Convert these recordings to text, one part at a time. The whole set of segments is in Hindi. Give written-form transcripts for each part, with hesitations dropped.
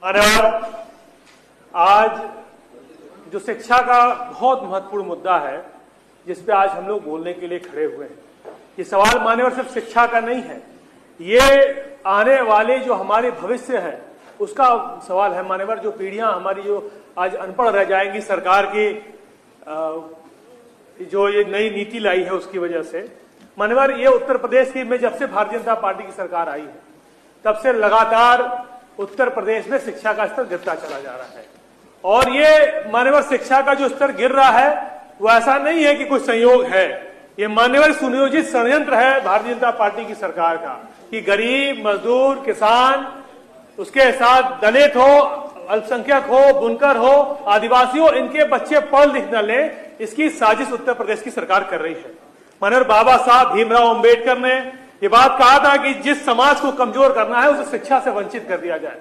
मान्यवर, आज जो शिक्षा का बहुत महत्वपूर्ण मुद्दा है जिस पे आज हम लोग बोलने के लिए खड़े हुए हैं, ये सवाल मान्यवर सिर्फ शिक्षा का नहीं है, ये आने वाले जो हमारे भविष्य है उसका सवाल है मान्यवर। जो पीढ़ियां हमारी जो आज अनपढ़ रह जाएंगी सरकार की जो ये नई नीति लाई है उसकी वजह से। मान्यवर, ये उत्तर प्रदेश की में जब से भारतीय जनता पार्टी की सरकार आई है तब से लगातार उत्तर प्रदेश में शिक्षा का स्तर गिरता चला जा रहा है। और ये मान्यवर शिक्षा का जो स्तर गिर रहा है वो ऐसा नहीं है कि कोई संयोग है, ये मान्यवर सुनियोजित षड्यंत्र है भारतीय जनता पार्टी की सरकार का कि गरीब, मजदूर, किसान, उसके साथ दलित हो, अल्पसंख्यक हो, बुनकर हो, आदिवासी हो, इनके बच्चे पढ़ लिख न ले, इसकी साजिश उत्तर प्रदेश की सरकार कर रही है। माननीय बाबा साहब भीमराव अंबेडकर ने ये बात कहा था कि जिस समाज को कमजोर करना है उसे शिक्षा से वंचित कर दिया जाए।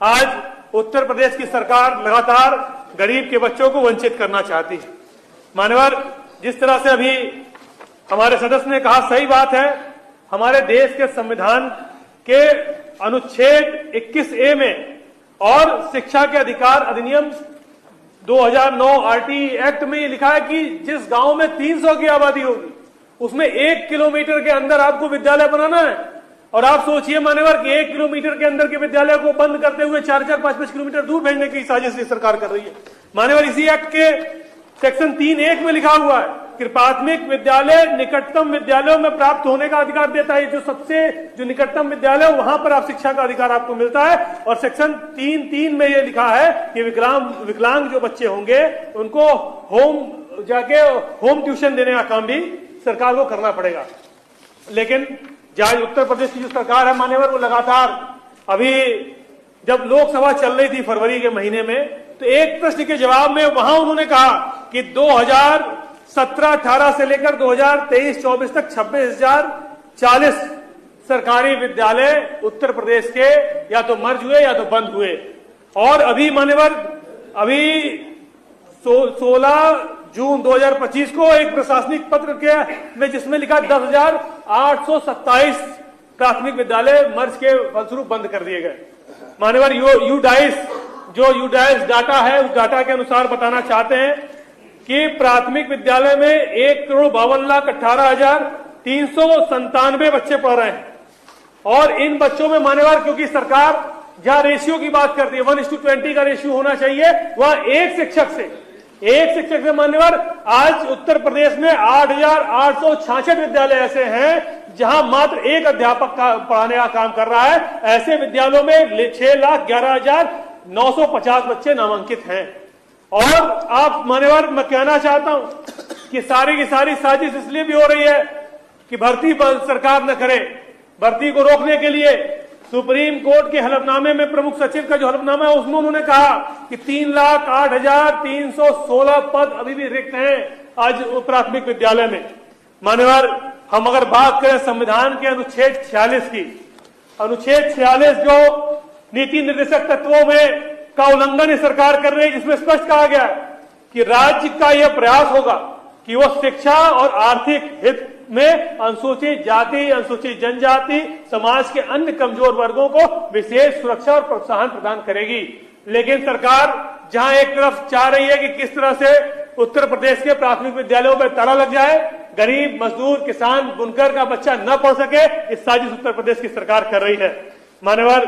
आज उत्तर प्रदेश की सरकार लगातार गरीब के बच्चों को वंचित करना चाहती है। मान्यवर, जिस तरह से अभी हमारे सदस्य ने कहा सही बात है, हमारे देश के संविधान के अनुच्छेद 21A में और शिक्षा के अधिकार अधिनियम 2009 आरटी एक्ट में लिखा है कि जिस गांव में 300 की आबादी होगी उसमें 1 किलोमीटर के अंदर आपको विद्यालय बनाना है। और आप सोचिए मान्यवर कि 1 किलोमीटर के अंदर के विद्यालय को बंद करते हुए 4-4, 5-5 किलोमीटर दूर भेजने की साजिश सरकार कर रही है। मान्यवर, इसी एक्ट के सेक्शन 3(1) में लिखा हुआ है कि प्राथमिक विद्यालय निकटतम विद्यालयों में प्राप्त होने का अधिकार देता है। जो निकटतम विद्यालय हो वहां पर आप शिक्षा का अधिकार आपको मिलता है। और सेक्शन 3(3) में यह लिखा है कि विकलांग जो बच्चे होंगे उनको होम ट्यूशन देने का काम भी सरकार को करना पड़ेगा। लेकिन आज उत्तर प्रदेश की जो सरकार है मान्यवर, वो लगातार अभी जब लोकसभा चल रही थी फरवरी के महीने में, तो एक प्रश्न के जवाब में वहां उन्होंने कहा कि 2017-18 से लेकर 2023-24 तक 26,040 सरकारी विद्यालय उत्तर प्रदेश के या तो मर्ज हुए या तो बंद हुए। और अभी मान्यवर, अभी 16 जून 2025 को एक प्रशासनिक पत्र के में जिसमें लिखा 10,827 प्राथमिक विद्यालय मर्ज के फलस्वरूप बंद कर दिए गए। मान्यवर, यूडाइस डाटा है, उस डाटा के अनुसार बताना चाहते हैं कि प्राथमिक विद्यालय में 1,52,18,397 बच्चे पढ़ रहे हैं। और इन बच्चों में मान्यवर, क्योंकि सरकार जहां रेशियो की बात करती है 1:20 का रेशियो होना चाहिए, वहां एक शिक्षक से मान्यवर आज उत्तर प्रदेश में 8,866 विद्यालय ऐसे हैं जहां मात्र एक अध्यापक का पढ़ाने का काम कर रहा है। ऐसे विद्यालयों में 6,11,950 बच्चे नामांकित हैं। और आप मान्यवर, मैं कहना चाहता हूं कि सारी की सारी साजिश इसलिए भी हो रही है कि भर्ती सरकार न करे। भर्ती को रोकने के लिए सुप्रीम कोर्ट के हलफनामे में प्रमुख सचिव का जो हलफनामा है उसमें उन्होंने कहा कि 3,08,316 पद अभी भी रिक्त हैं आज प्राथमिक विद्यालय में। मान्यवर, हम अगर बात करें संविधान के अनुच्छेद 46 की, अनुच्छेद 46 जो नीति निर्देशक तत्वों में का उल्लंघन ये सरकार कर रही है, जिसमें स्पष्ट कहा गया है कि राज्य का यह प्रयास होगा कि वो शिक्षा और आर्थिक हित में अनुसूचित जाति, अनुसूचित जनजाति, समाज के अन्य कमजोर वर्गों को विशेष सुरक्षा और प्रोत्साहन प्रदान करेगी। लेकिन सरकार जहां एक तरफ चाह रही है कि किस तरह से उत्तर प्रदेश के प्राथमिक विद्यालयों में ताला लग जाए, गरीब, मजदूर, किसान, बुनकर का बच्चा न पढ़ सके, इस साजिश उत्तर प्रदेश की सरकार कर रही है। मान्यवर,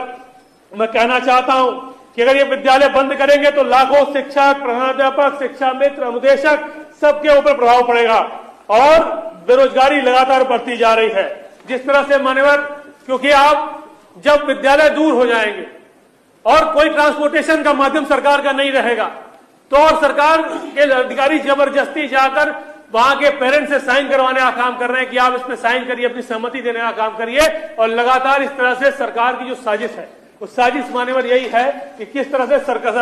मैं कहना चाहता हूं कि अगर ये विद्यालय बंद करेंगे तो लाखों शिक्षक, प्रधानाध्यापक, शिक्षा मित्र, अनुदेशक सबके ऊपर प्रभाव पड़ेगा और बेरोजगारी लगातार बढ़ती जा रही है। जिस तरह से मान्यवर, क्योंकि आप जब विद्यालय दूर हो जाएंगे और कोई ट्रांसपोर्टेशन का माध्यम सरकार का नहीं रहेगा तो और सरकार के अधिकारी जबरदस्ती जाकर वहां के पेरेंट्स से साइन करवाने का काम कर रहे हैं कि आप इसमें साइन करिए, अपनी सहमति देने का काम करिए। और लगातार इस तरह से सरकार की जो साजिश है उस साजिश मान्यवर यही है कि किस तरह से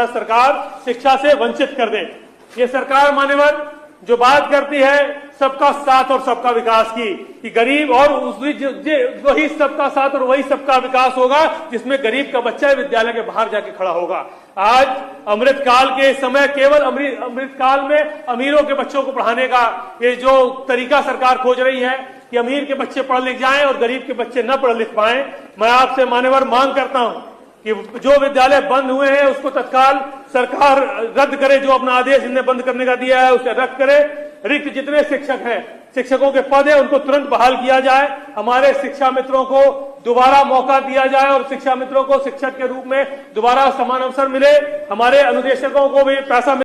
सरकार शिक्षा से वंचित कर दे। ये सरकार मान्यवर जो बात करती है सबका साथ और सबका विकास की, कि गरीब और वही सबका साथ और वही सबका विकास होगा जिसमें गरीब का बच्चा विद्यालय के बाहर जाके खड़ा होगा। आज अमृतकाल के समय केवल अमृतकाल में अमीरों के बच्चों को पढ़ाने का ये जो तरीका सरकार खोज रही है कि अमीर के बच्चे पढ़ लिख जाएं और गरीब के बच्चे न पढ़ लिख पाएं, मैं आपसे मान्यवर मांग करता हूं कि जो विद्यालय बंद हुए हैं उसको तत्काल सरकार रद्द करे, जो अपना आदेश इन्हें बंद करने का दिया है उसे रद्द करे। रिक्त जितने शिक्षक हैं, शिक्षकों के पद है, उनको तुरंत बहाल किया जाए। हमारे शिक्षा मित्रों को दोबारा मौका दिया जाए और शिक्षा मित्रों को शिक्षक के रूप में दोबारा समान अवसर मिले। हमारे अनुदेशकों को भी पैसा